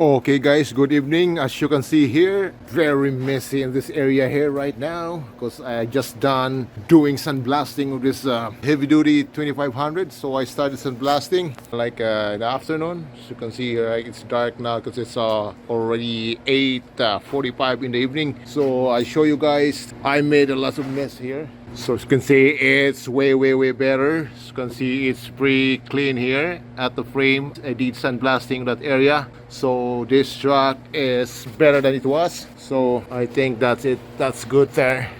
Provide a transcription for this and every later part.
Okay guys, good evening. As you can see here, very messy in this area here right now because I just done doing sandblasting with this heavy duty 2500. So I started sandblasting like in the afternoon. As you can see here, it's dark now because it's already 8:45 in the evening. So I show you guys, I made a lot of mess here. So as you can see, it's way better. As you can see, it's pretty clean here at the frame. I did sandblasting that area, so this truck is better than it was. So I think that's it. That's good there.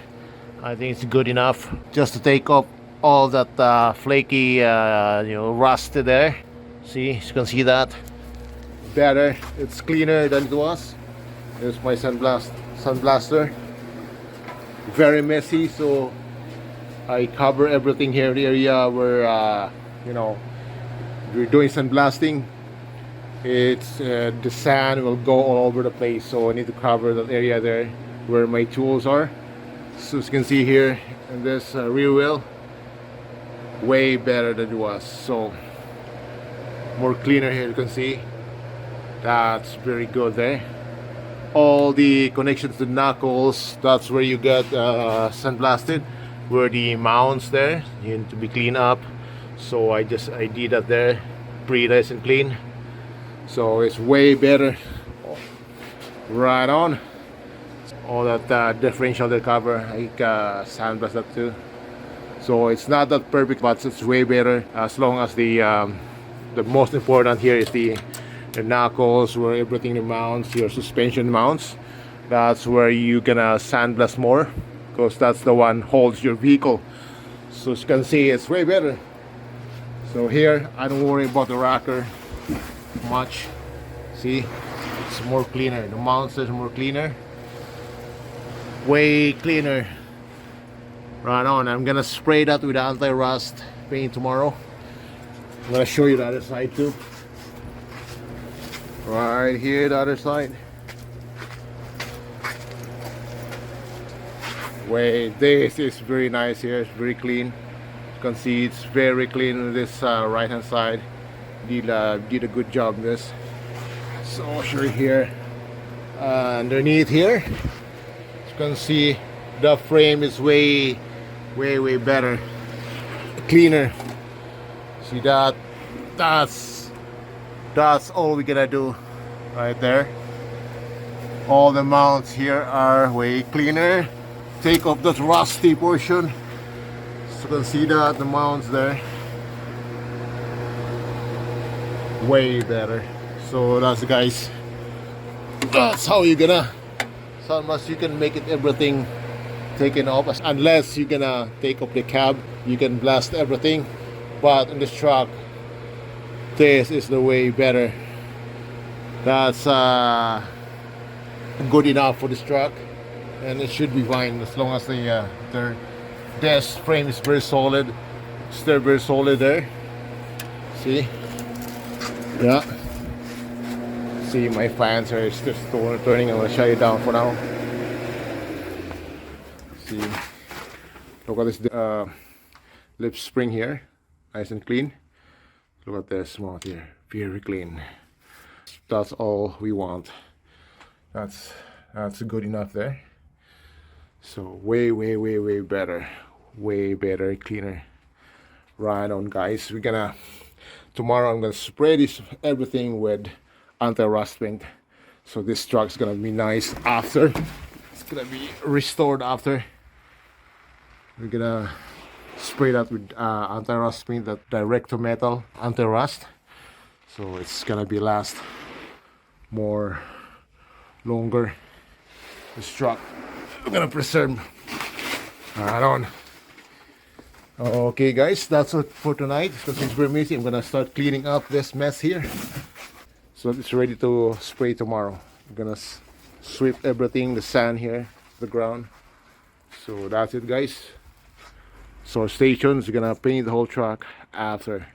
I think it's good enough just to take off all that flaky, rust there. See, you can see that better. It's cleaner than it was. There's my sandblaster. Very messy, so I cover everything here in the area where we're doing sandblasting. It's the sand will go all over the place, so I need to cover that area there where my tools are. So as you can see here in this rear wheel, way better than it was. So more cleaner here, you can see. That's very good there. All the connections to knuckles, that's where you get sandblasted. Where the mounts there need to be cleaned up, so I did that there, pretty nice and clean. So it's way better. Right on. All that differential there cover, I sandblast that too. So it's not that perfect, but it's way better as long as the most important here is the knuckles, where everything mounts, your suspension mounts. That's where you gonna sandblast more, because that's the one holds your vehicle. So as you can see, it's way better. So here I don't worry about the rocker much. See, it's more cleaner. The mounts is more cleaner, way cleaner. Right on. I'm gonna spray that with anti-rust paint tomorrow. I'm gonna show you the other side too. Right here, the other side. Wait, this is very nice here. It's very clean. You can see it's very clean on this right hand side. Did a good job in this. So I'll show you here. Underneath here, you can see the frame is way better, cleaner. See that? That's all we're gonna do right there. All the mounts here are way cleaner. Take off that rusty portion, so you can see that the mounts there, way better. So that's, guys, that's how you're gonna, so much you can make it everything taken off. Unless you're gonna take off the cab, you can blast everything, but in this truck, this is the way better. That's good enough for this truck, and it should be fine as long as the desk frame is very solid. Still very solid there. See? Yeah. See, my fans are still turning. I'm gonna shut it down for now. See, look at this lip spring here, nice and clean. Look at this mount here, very clean. That's all we want. That's good enough there. So way better, way better, cleaner. Right on, guys. Tomorrow I'm gonna spray this everything with anti-rust paint. So this truck's gonna be nice after. It's gonna be restored after. We're gonna spray that with anti-rust paint, that direct to metal anti-rust. So it's gonna be last longer. This truck, we're gonna preserve. Right on. Okay guys, that's it for tonight. Because it's very messy, I'm gonna start cleaning up this mess here, so it's ready to spray tomorrow. I'm gonna sweep everything, the sand here, the ground. So that's it, guys. So stay tuned, we're gonna paint the whole truck after.